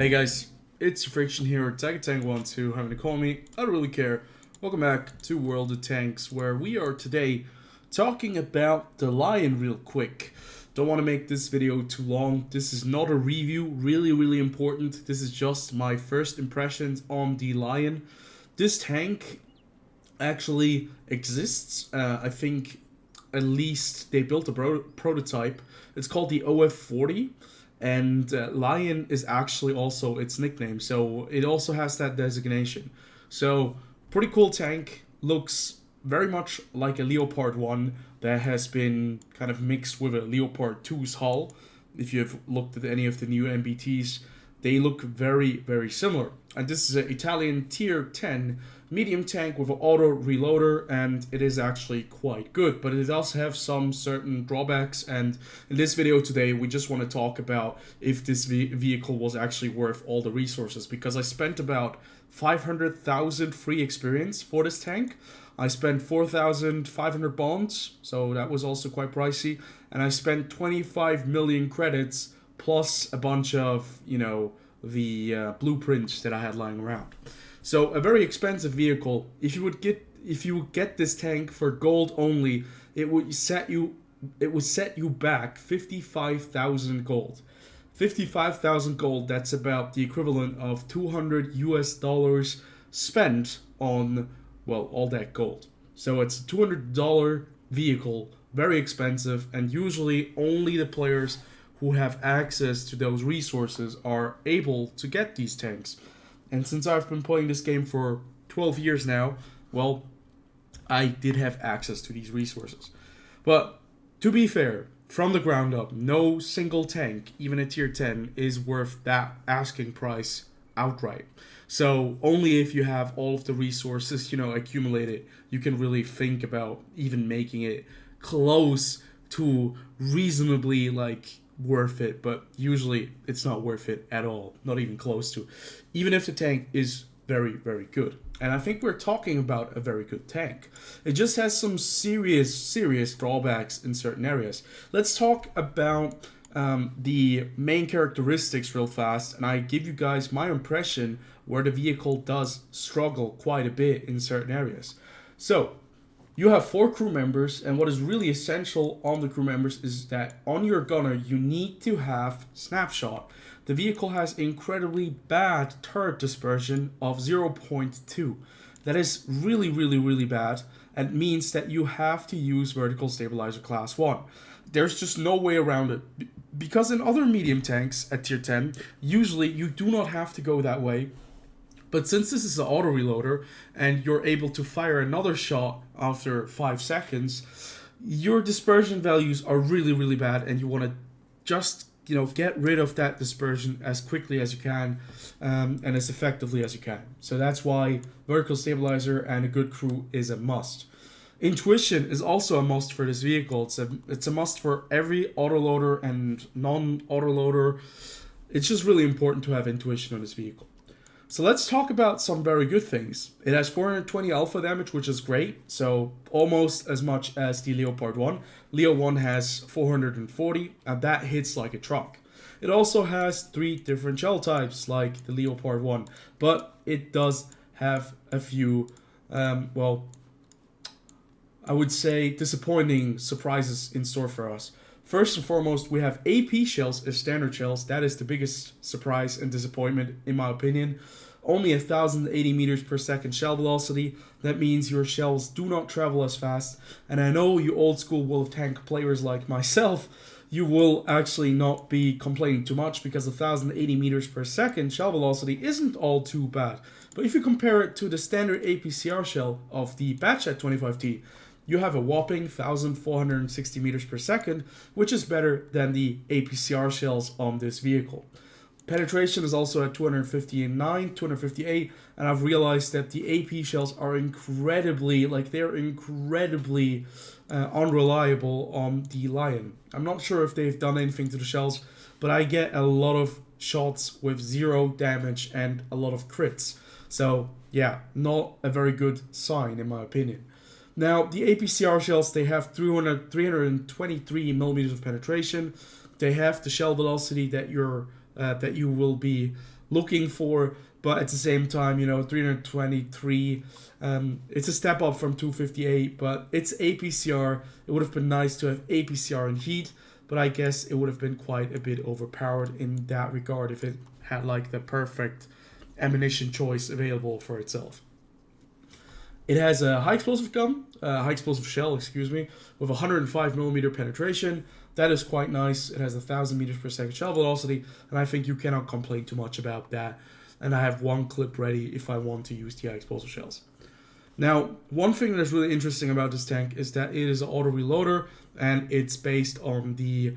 Hey guys, it's TheFrXion here, Tank12, having to call me, I don't really care. Welcome back to World of Tanks, where we are today talking about the Lion real quick. Don't want to make this video too long. This is not a review, really important. This is just my first impressions on the Lion. This tank actually exists. I think at least they built a prototype. It's called the OF40. And Lion is actually also its nickname, so it also has that designation. So, pretty cool tank, looks very much like a Leopard 1 that has been kind of mixed with a Leopard 2's hull. If you've looked at any of the new MBTs, they look very similar. And this is an Italian tier 10 medium tank with an auto reloader, and it is actually quite good, but it does have some certain drawbacks. And in this video today, we just want to talk about if this vehicle was actually worth all the resources, because I spent about 500,000 free experience for this tank. I spent 4,500 bonds, so that was also quite pricey, and I spent 25 million credits plus a bunch of, you know, the blueprints that I had lying around. So a very expensive vehicle. If you would get this tank for gold only, it would set you back 55,000 gold. 55,000 gold, that's about the equivalent of $200 spent on, well, all that gold. So it's a $200 vehicle, very expensive, and usually only the players who have access to those resources are able to get these tanks. And since I've been playing this game for 12 years now, well, I did have access to these resources. But to be fair, from the ground up, no single tank, even a tier 10, is worth that asking price outright. So only if you have all of the resources, you know, accumulated, you can really think about even making it close to reasonably, like, worth it, but usually it's not worth it at all, not even close to, even if the tank is very good. And I think we're talking about a very good tank. It just has some serious drawbacks in certain areas. Let's talk about the main characteristics real fast, and I give you guys my impression where the vehicle does struggle quite a bit in certain areas. So you have 4 crew members, and what is really essential on the crew members is that on your gunner, you need to have snapshot. The vehicle has incredibly bad turret dispersion of 0.2. That is really bad, and means that you have to use vertical stabilizer class 1. There's just no way around it, because in other medium tanks at tier 10, usually you do not have to go that way. But since this is an auto reloader and you're able to fire another shot after 5 seconds, your dispersion values are really bad, and you want to just, you know, get rid of that dispersion as quickly as you can and as effectively as you can. So that's why vertical stabilizer and a good crew is a must. Intuition is also a must for this vehicle. It's a must for every autoloader and non-autoloader. It's just really important to have intuition on this vehicle. So let's talk about some very good things. It has 420 alpha damage, which is great. So almost as much as the Leopard 1. Leo 1 has 440, and that hits like a truck. It also has 3 different shell types like the Leopard 1, but it does have a few, well, I would say disappointing surprises in store for us. First and foremost, we have AP shells as standard shells. That is the biggest surprise and disappointment, in my opinion. Only 1,080 meters per second shell velocity. That means your shells do not travel as fast. And I know you old school World of Tank players like myself, you will actually not be complaining too much, because 1,080 meters per second shell velocity isn't all too bad. But if you compare it to the standard APCR shell of the Batchat 25T, you have a whopping 1,460 meters per second, which is better than the APCR shells on this vehicle. Penetration is also at 259, 258, and I've realized that the AP shells are incredibly unreliable on the Lion. I'm not sure if they've done anything to the shells, but I get a lot of shots with 0 damage and a lot of crits. So yeah, not a very good sign in my opinion. Now, the APCR shells, they have 323 millimeters of penetration. They have the shell velocity that you will be looking for, but at the same time, 323, it's a step up from 258, but it's APCR. It would have been nice to have APCR in heat, but I guess it would have been quite a bit overpowered in that regard if it had like the perfect ammunition choice available for itself. It has a high explosive shell, with 105mm penetration. That is quite nice. It has 1,000 meters per second shell velocity, and I think you cannot complain too much about that. And I have one clip ready if I want to use the high explosive shells. Now, one thing that's really interesting about this tank is that it is an auto reloader, and it's based on the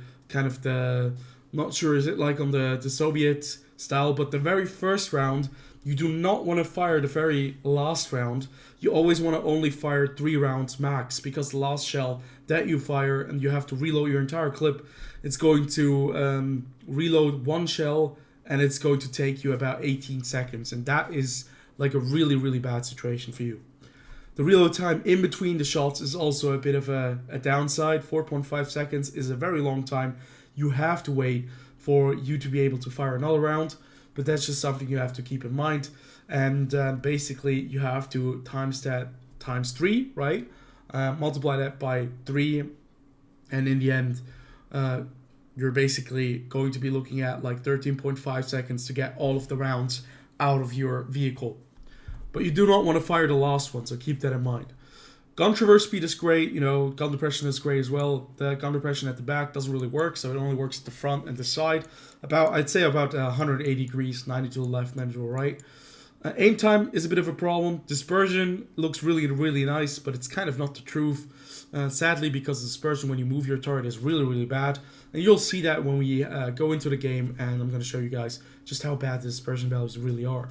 not sure is it like on the Soviet style, but the very first round, you do not want to fire the very last round. You always want to only fire 3 rounds max, because the last shell that you fire, and you have to reload your entire clip, it's going to reload 1 shell, and it's going to take you about 18 seconds, and that is like a really, really bad situation for you. The reload time in between the shots is also a bit of a downside. 4.5 seconds is a very long time. You have to wait for you to be able to fire another round, but that's just something you have to keep in mind. And basically, you have to times that times 3, right? Multiply that by 3, and in the end, you're basically going to be looking at like 13.5 seconds to get all of the rounds out of your vehicle. But you do not want to fire the last one, so keep that in mind. Gun traverse speed is great, gun depression is great as well. The gun depression at the back doesn't really work, so it only works at the front and the side. I'd say about 180 degrees, 90 to the left, 90 to the right. Aim time is a bit of a problem. Dispersion looks really, really nice, but it's kind of not the truth. Sadly, because dispersion when you move your turret is really, really bad. And you'll see that when we go into the game, and I'm going to show you guys just how bad the dispersion values really are.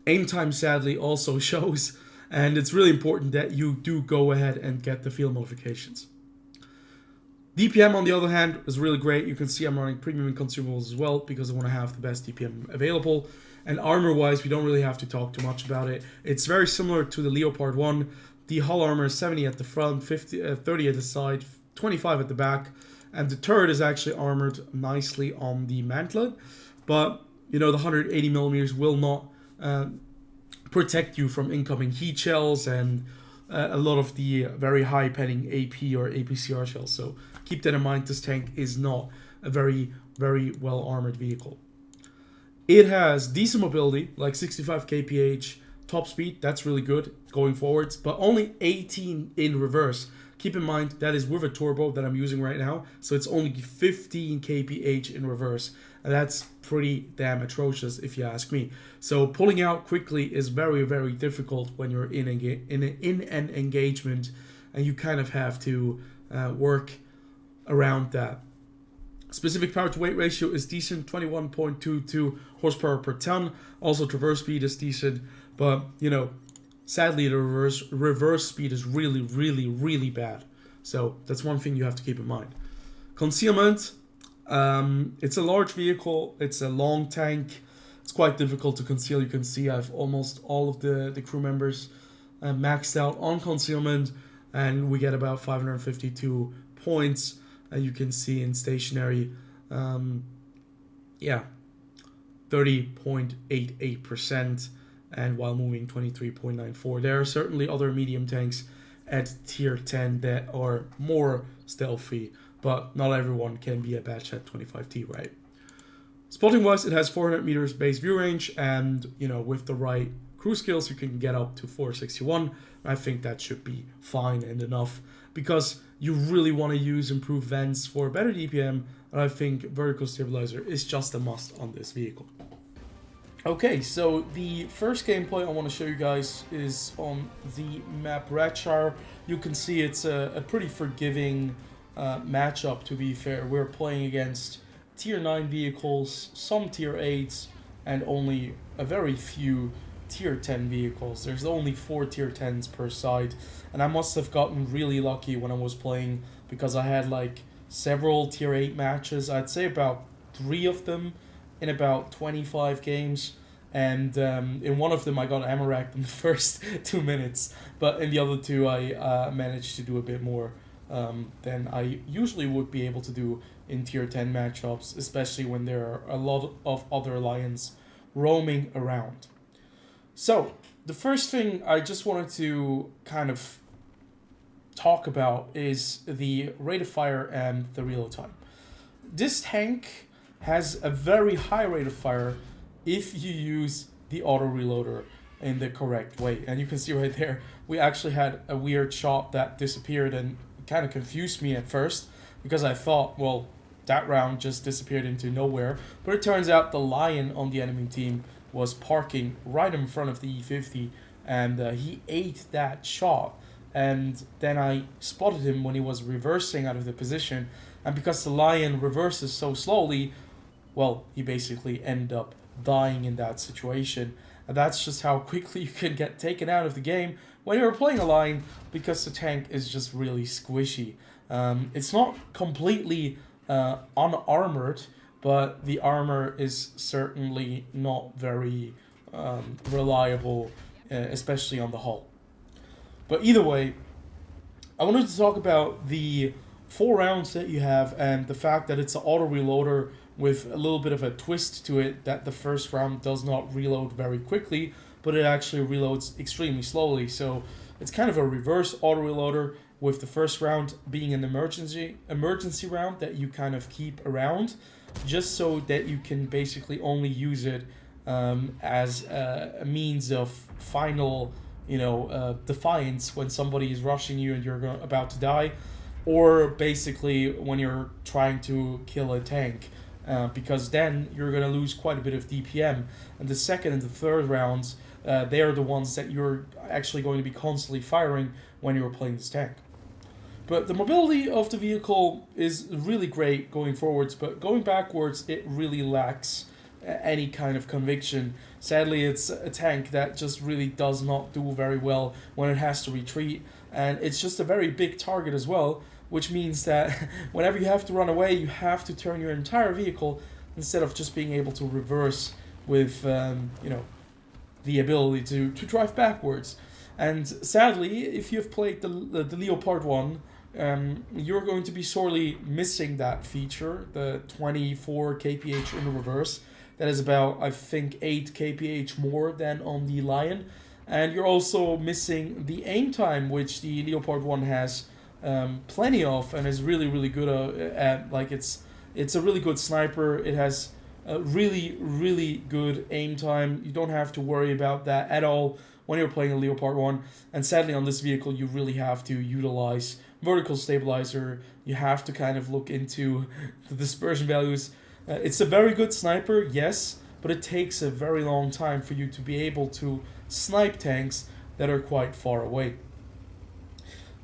Aim time, sadly, also shows, and it's really important that you do go ahead and get the field modifications. DPM, on the other hand, is really great. You can see I'm running premium and consumables as well, because I want to have the best DPM available. And armor-wise, we don't really have to talk too much about it. It's very similar to the Leopard 1. The hull armor is 70 at the front, 30 at the side, 25 at the back. And the turret is actually armored nicely on the mantlet. But, the 180mm will not protect you from incoming heat shells and a lot of the very high penning AP or APCR shells. So keep that in mind. This tank is not a very, very well armored vehicle. It has decent mobility, like 65 kph, top speed, that's really good going forwards, but only 18 in reverse. Keep in mind, that is with a turbo that I'm using right now, so it's only 15 kph in reverse, and that's pretty damn atrocious if you ask me. So pulling out quickly is very, very difficult when you're in an engagement, and you kind of have to work around that. Specific power to weight ratio is decent, 21.22 horsepower per ton. Also traverse speed is decent, but sadly the reverse speed is really, really, really bad. So that's one thing you have to keep in mind. Concealment, it's a large vehicle, it's a long tank, it's quite difficult to conceal. You can see I have almost all of the crew members maxed out on concealment, and we get about 552 points. You can see in stationary, 30.88%, and while moving 23.94. There are certainly other medium tanks at tier 10 that are more stealthy, but not everyone can be a batch at 25T, right? Spotting wise, it has 400 meters base view range, and with the right crew skills, you can get up to 461. I think that should be fine and enough, because you really want to use improved vents for better DPM, and I think vertical stabilizer is just a must on this vehicle. Okay, so the first gameplay I want to show you guys is on the map Ratchar. You can see it's a pretty forgiving matchup, to be fair. We're playing against tier 9 vehicles, some tier 8s, and only a very few tier 10 vehicles. There's only 4 tier 10s per side, and I must have gotten really lucky when I was playing, because I had like several tier 8 matches. I'd say about 3 of them in about 25 games, and in one of them I got ammo racked in the first 2 minutes, but in the other 2 I managed to do a bit more than I usually would be able to do in tier 10 matchups, especially when there are a lot of other Lions roaming around. So, the first thing I just wanted to kind of talk about is the rate of fire and the reload time. This tank has a very high rate of fire if you use the auto reloader in the correct way. And you can see right there, we actually had a weird shot that disappeared and kind of confused me at first because I thought, well, that round just disappeared into nowhere. But it turns out the Lion on the enemy team was parking right in front of the E50 and he ate that shot. And then I spotted him when he was reversing out of the position. And because the Lion reverses so slowly, well, he basically ended up dying in that situation. And that's just how quickly you can get taken out of the game when you're playing a Lion, because the tank is just really squishy. It's not completely unarmored, but the armor is certainly not very reliable, especially on the hull. But either way, I wanted to talk about the 4 rounds that you have and the fact that it's an auto reloader with a little bit of a twist to it, that the first round does not reload very quickly, but it actually reloads extremely slowly. So it's kind of a reverse auto reloader, with the first round being an emergency round that you kind of keep around, just so that you can basically only use it as a means of final, defiance when somebody is rushing you and you're about to die, or basically when you're trying to kill a tank. Because then you're going to lose quite a bit of DPM. And the second and the third rounds, they are the ones that you're actually going to be constantly firing when you're playing this tank. But the mobility of the vehicle is really great going forwards, but going backwards, it really lacks any kind of conviction. Sadly, it's a tank that just really does not do very well when it has to retreat, and it's just a very big target as well, which means that whenever you have to run away, you have to turn your entire vehicle instead of just being able to reverse with, the ability to drive backwards. And sadly, if you've played the Leopard 1, you're going to be sorely missing that feature, the 24 kph in the reverse. That is about, I think, 8 kph more than on the Lion. And you're also missing the aim time, which the Leopard 1 has plenty of and is really, really good at. Like, it's a really good sniper. It has a really, really good aim time. You don't have to worry about that at all when you're playing a Leopard 1. And sadly, on this vehicle, you really have to utilize vertical stabilizer. You have to kind of look into the dispersion values. It's a very good sniper, yes, but it takes a very long time for you to be able to snipe tanks that are quite far away.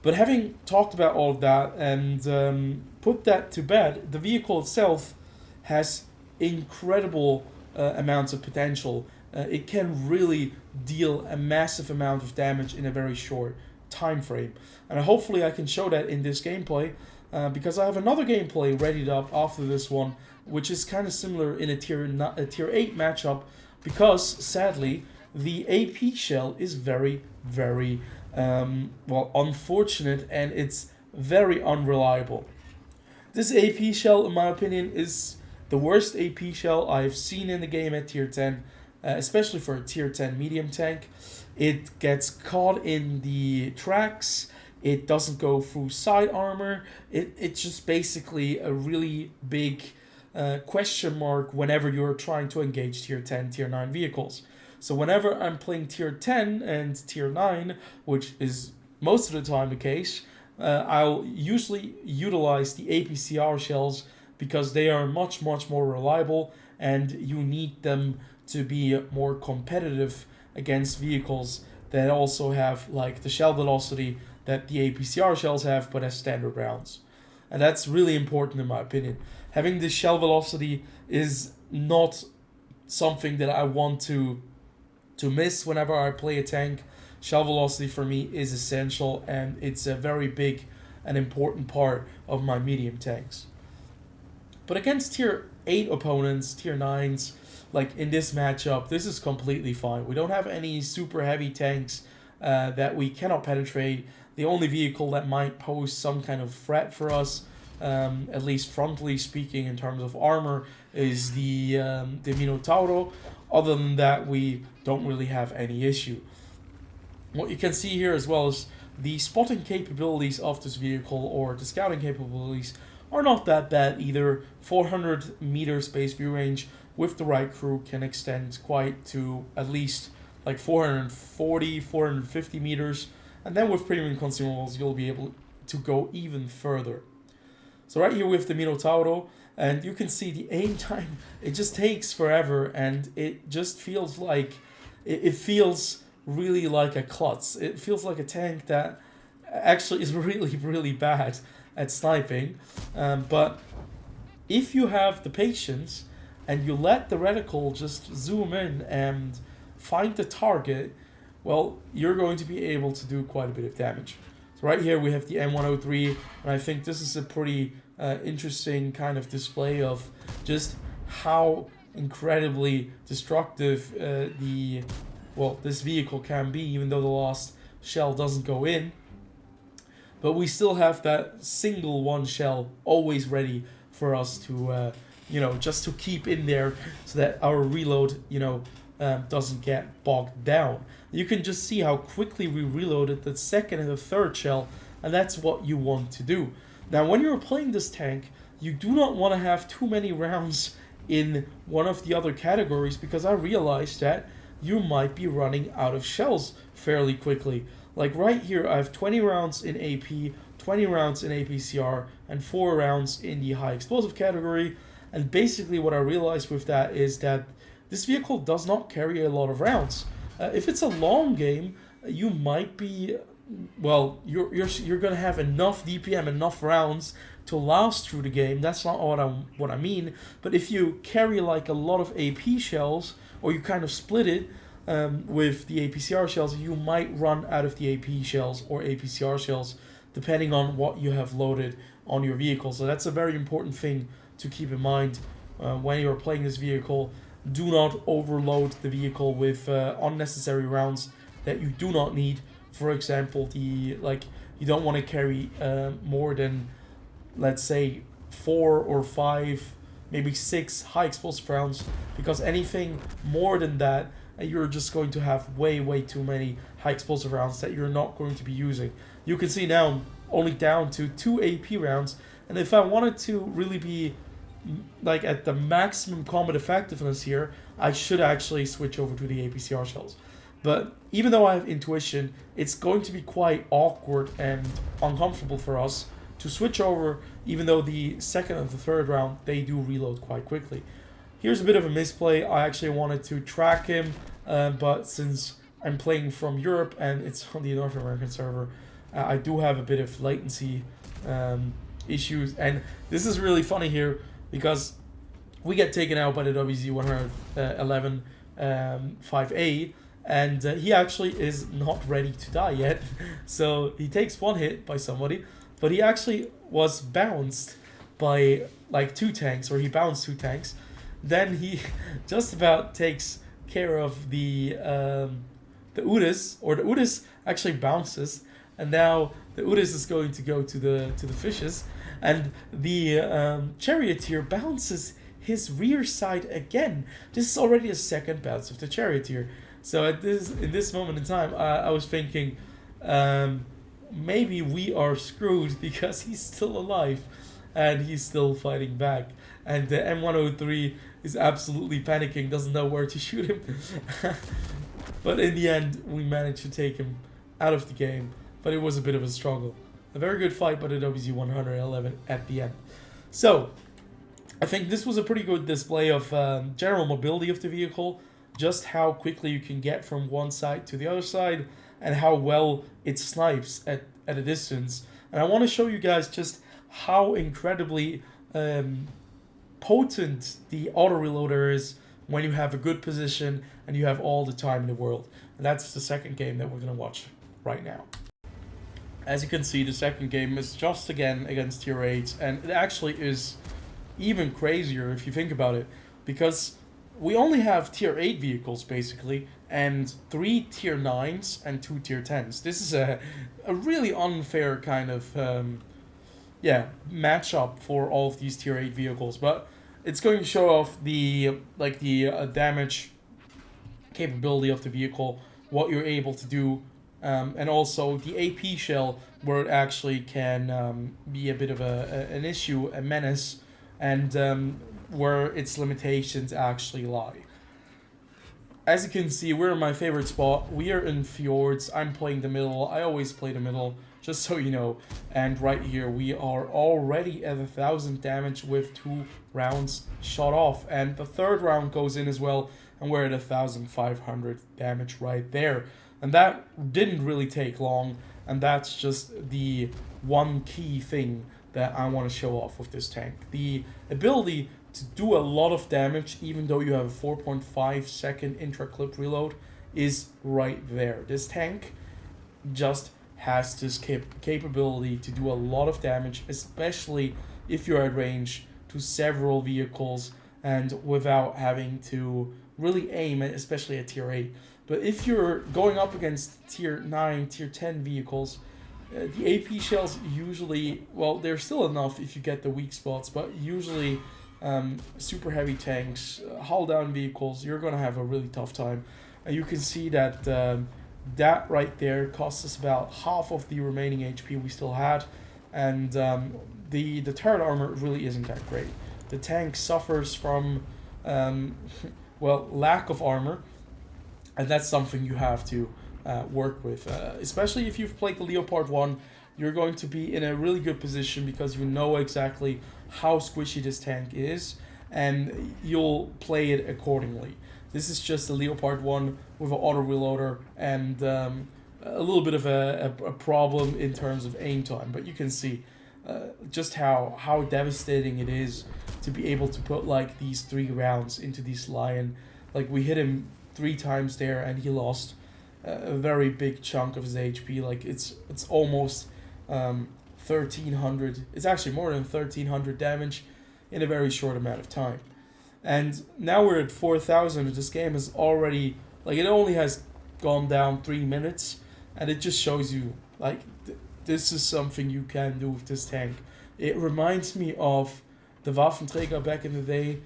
But having talked about all of that and put that to bed, the vehicle itself has incredible amounts of potential. It can really deal a massive amount of damage in a very short time frame. And hopefully I can show that in this gameplay, because I have another gameplay readied up after this one, which is kind of similar in a tier 8 matchup, because sadly the AP shell is very, very unfortunate, and it's very unreliable. This AP shell, in my opinion, is the worst AP shell I've seen in the game at tier 10, especially for a tier 10 medium tank. It gets caught in the tracks, it doesn't go through side armor, it's just basically a really big question mark whenever you're trying to engage tier 10, tier 9 vehicles. So whenever I'm playing tier 10 and tier 9, which is most of the time the case, I'll usually utilize the APCR shells because they are much, much more reliable, and you need them to be more competitive against vehicles that also have like the shell velocity that the APCR shells have, but as standard rounds. And that's really important in my opinion. Having this shell velocity is not something that I want to miss whenever I play a tank. Shell velocity for me is essential, and it's a very big and important part of my medium tanks. But against tier 8 opponents, tier 9s, like in this matchup, this is completely fine. We don't have any super heavy tanks that we cannot penetrate. The only vehicle that might pose some kind of threat for us, at least frontally speaking in terms of armor, is the Minotauro. other than that, we don't really have any issue. What you can see here as well is the spotting capabilities of this vehicle, or the scouting capabilities, are not that bad either. 400 meter space view range with the right crew can extend quite to at least like 440, 450 meters. And then with premium consumables, you'll be able to go even further. So right here with the Minotauro, and you can see the aim time, it just takes forever, and it just feels like, it feels really like a klutz. It feels like a tank that actually is really, really bad at sniping. But if you have the patience and you let the reticle just zoom in and find the target, well, you're going to be able to do quite a bit of damage. So right here we have the M103, and I think this is a pretty interesting kind of display of just how incredibly destructive this vehicle can be, even though the last shell doesn't go in. But we still have that single one shell always ready for us to, just to keep in there so that our reload, doesn't get bogged down. You can just see how quickly we reloaded the second and the third shell, and that's what you want to do. Now, when you're playing this tank, you do not want to have too many rounds in one of the other categories, because I realized that you might be running out of shells fairly quickly. Like right here, I have 20 rounds in AP, 20 rounds in APCR, and 4 rounds in the high explosive category. And basically what I realized with that is that this vehicle does not carry a lot of rounds. If it's a long game, you might be, you're gonna have enough DPM, enough rounds to last through the game. That's not what I mean. But if you carry like a lot of AP shells, or you kind of split it with the APCR shells, you might run out of the AP shells or APCR shells, depending on what you have loaded on your vehicle. So that's a very important thing to keep in mind when you're playing this vehicle. Do not overload the vehicle with unnecessary rounds that you do not need. For example, you don't want to carry more than, let's say, 4 or 5, maybe 6 high explosive rounds, because anything more than that, you're just going to have way too many high explosive rounds that you're not going to be using. You can see now I'm only down to 2 AP rounds, and if I wanted to really be like at the maximum combat effectiveness here, I should actually switch over to the APCR shells. But even though I have intuition, it's going to be quite awkward and uncomfortable for us to switch over, even though the second and the third round, they do reload quite quickly. Here's a bit of a misplay. I actually wanted to track him, but since I'm playing from Europe and it's on the North American server, I do have a bit of latency issues. And this is really funny here, because we get taken out by the WZ-111 5A, and he actually is not ready to die yet. So he takes 1 hit by somebody, but he actually was bounced by like 2 tanks, or he bounced 2 tanks. Then he just about takes care of the Udis, or the Udis actually bounces, and now the Udis is going to go to the fishes, and the Charioteer bounces his rear side again. This is already the second bounce of the Charioteer. So in this moment in time, I was thinking, maybe we are screwed, because he's still alive and he's still fighting back. And the M103 is absolutely panicking, doesn't know where to shoot him. But in the end, we managed to take him out of the game. But it was a bit of a struggle. A very good fight by the WZ-111 at the end. So, I think this was a pretty good display of general mobility of the vehicle, just how quickly you can get from one side to the other side, and how well it snipes at a distance. And I want to show you guys just how incredibly potent the auto reloader is when you have a good position and you have all the time in the world. And that's the second game that we're going to watch right now. As you can see, the second game is just again against tier 8, and it actually is even crazier if you think about it, because we only have tier 8 vehicles basically, and 3 tier 9s and 2 tier 10s. This is a really unfair kind of matchup for all of these tier 8 vehicles, but it's going to show off the damage capability of the vehicle, what you're able to do, and also the AP shell, where it actually can be a bit of an issue, a menace, and where its limitations actually lie. As you can see, we're in my favorite spot. We are in Fjords. I'm playing the middle. I always play the middle, just so you know. And right here, we are already at 1,000 damage with 2 rounds shot off. And the third round goes in as well, and we're at 1,500 damage right there. And that didn't really take long, and that's just the one key thing that I want to show off with this tank. The ability to do a lot of damage, even though you have a 4.5 second intra-clip reload, is right there. This tank just has this capability to do a lot of damage, especially if you're at range to several vehicles and without having to really aim, especially at tier 8. But if you're going up against tier 9, tier 10 vehicles, the AP shells usually, well, they're still enough if you get the weak spots, but usually super heavy tanks, hull down vehicles, you're going to have a really tough time. And you can see that that right there costs us about half of the remaining HP we still had. And the turret armor really isn't that great. The tank suffers from, well, lack of armor. And that's something you have to work with. Especially if you've played the Leopard 1, you're going to be in a really good position because you know exactly how squishy this tank is, and you'll play it accordingly. This is just a Leopard 1 with an auto reloader and a little bit of a problem in terms of aim time, but you can see just how devastating it is to be able to put like these 3 rounds into this Lion. Like, we hit him 3 times there and he lost a very big chunk of his HP. Like, it's almost 1,300. It's actually more than 1,300 damage in a very short amount of time. And now we're at 4,000. This game is already, like, it only has gone down 3 minutes, and it just shows you, like, this is something you can do with this tank. It reminds me of the Waffenträger back in the day.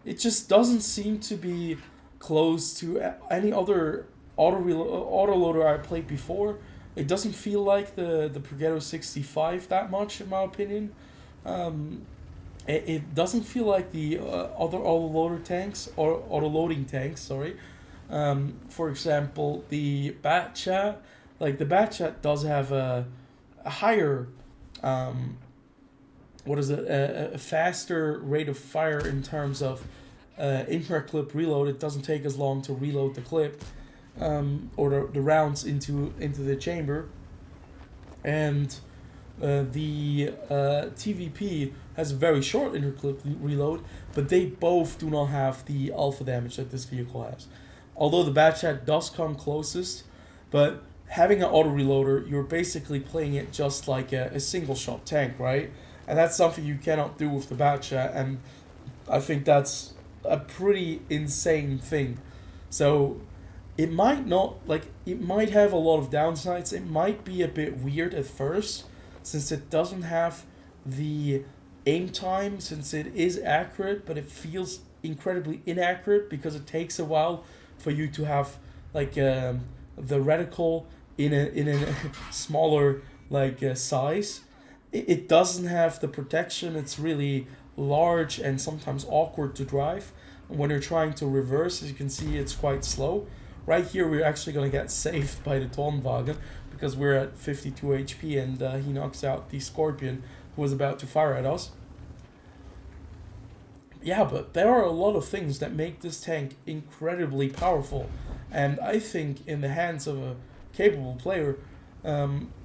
It just doesn't seem to be close to any other autoloader I played before. It doesn't feel like the Progetto 65 that much, in my opinion. It doesn't feel like the other autoloader tanks, or autoloading tanks, sorry. For example, the Batchat. Like, the Batchat does have a higher, a faster rate of fire in terms of intra-clip reload. It doesn't take as long to reload the clip, or the rounds into the chamber. And the TVP has a very short interclip reload, but they both do not have the alpha damage that this vehicle has. Although the Batchat does come closest, but having an auto reloader, you're basically playing it just like a single shot tank, right? And that's something you cannot do with the Batchat, and I think that's a pretty insane thing. So it might not, like, it might have a lot of downsides. It might be a bit weird at first, since it doesn't have the aim time, since it is accurate, but it feels incredibly inaccurate because it takes a while for you to have, like, the reticle in a smaller, like, size. It doesn't have the protection. It's really large and sometimes awkward to drive. And when you're trying to reverse, as you can see, it's quite slow. Right here, we're actually going to get saved by the Turnwagen because we're at 52 HP, and he knocks out the Scorpion who was about to fire at us. Yeah, but there are a lot of things that make this tank incredibly powerful, and I think in the hands of a capable player,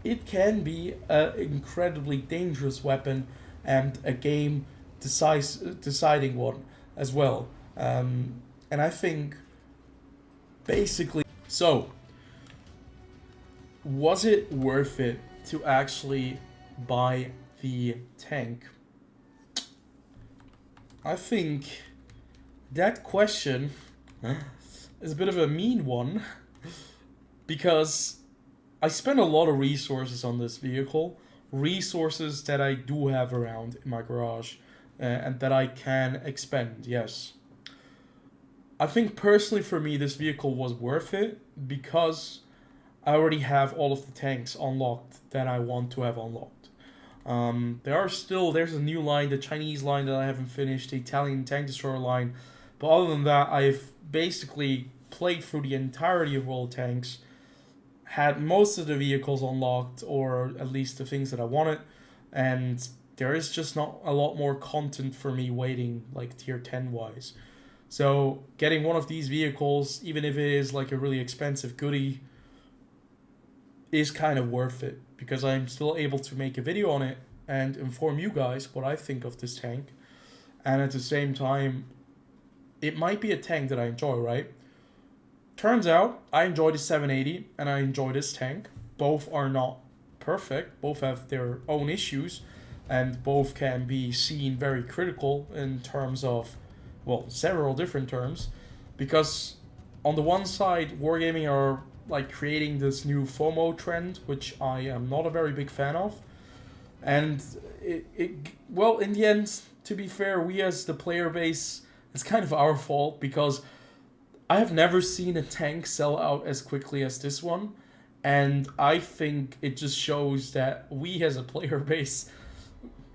it can be an incredibly dangerous weapon and a game deciding one as well. And I think basically, so was it worth it to actually buy the tank? I think that question is a bit of a mean one, because I spent a lot of resources on this vehicle, resources that I do have around in my garage, and that I can expend, yes. I think personally for me, this vehicle was worth it because I already have all of the tanks unlocked that I want to have unlocked. There's a new line, the Chinese line that I haven't finished, the Italian tank destroyer line. But other than that, I've basically played through the entirety of World of Tanks, had most of the vehicles unlocked, or at least the things that I wanted, and there is just not a lot more content for me waiting, like tier 10 wise. So getting one of these vehicles, even if it is like a really expensive goodie, is kind of worth it because I'm still able to make a video on it and inform you guys what I think of this tank. And at the same time, it might be a tank that I enjoy, right? Turns out I enjoy the 780 and I enjoy this tank. Both are not perfect, both have their own issues, and both can be seen very critical in terms of, well, several different terms. Because on the one side, Wargaming are like creating this new FOMO trend, which I am not a very big fan of. And well, in the end, to be fair, we as the player base, it's kind of our fault because I have never seen a tank sell out as quickly as this one. And I think it just shows that we as a player base,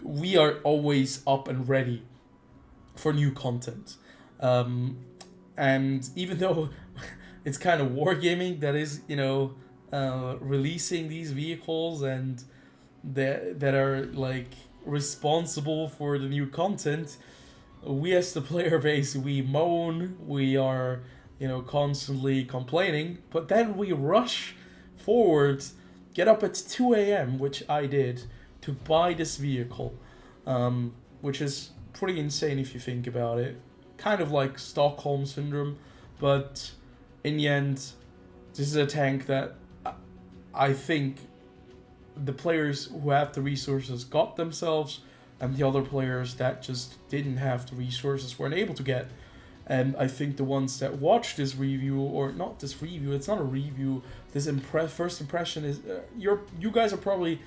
we are always up and ready for new content. And even though it's kind of wargaming that is, releasing these vehicles and that are like responsible for the new content, we as the player base, we moan, we are, constantly complaining, but then we rush forward, get up at 2 a.m., which I did, to buy this vehicle, which is pretty insane if you think about it. Kind of like Stockholm Syndrome, but in the end, this is a tank that I think the players who have the resources got themselves, and the other players that just didn't have the resources weren't able to get. And I think the ones that watched this review, or not this review, it's not a review, this first impression is, you guys are probably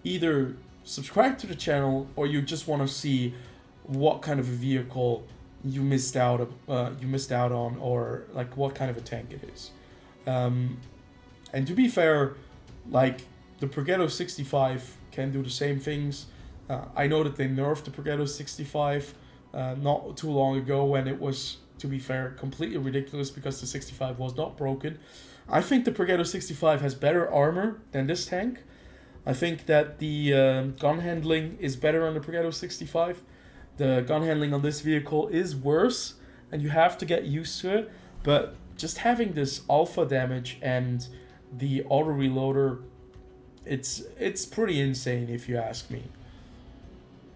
either subscribed to the channel or you just want to see what kind of a vehicle you missed out on, or like what kind of a tank it is. And to be fair, like the Progetto 65 can do the same things. I know that they nerfed the Progetto 65 not too long ago when it was, to be fair, completely ridiculous because the 65 was not broken. I think the Progetto 65 has better armor than this tank. I think that the gun handling is better on the Progetto 65. The gun handling on this vehicle is worse, and you have to get used to it. But just having this alpha damage and the auto reloader, it's pretty insane if you ask me.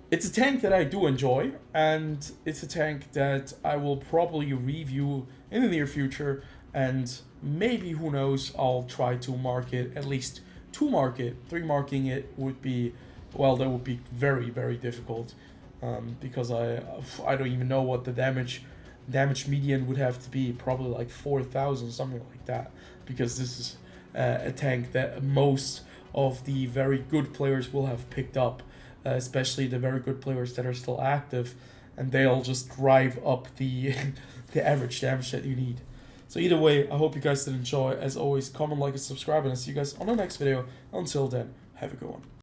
It's a tank that I do enjoy, and it's a tank that I will probably review in the near future, and maybe, who knows, I'll try to mark it, at least 2 mark it. 3 marking it would be, well, that would be very, very difficult, because I don't even know what the damage median would have to be, probably like 4,000, something like that, because this is a tank that most of the very good players will have picked up. Especially the very good players that are still active, and they'll just drive up the the average damage that you need. So either way, I hope you guys did enjoy. As always, comment, like, and subscribe, and I'll see you guys on the next video. Until then, have a good one.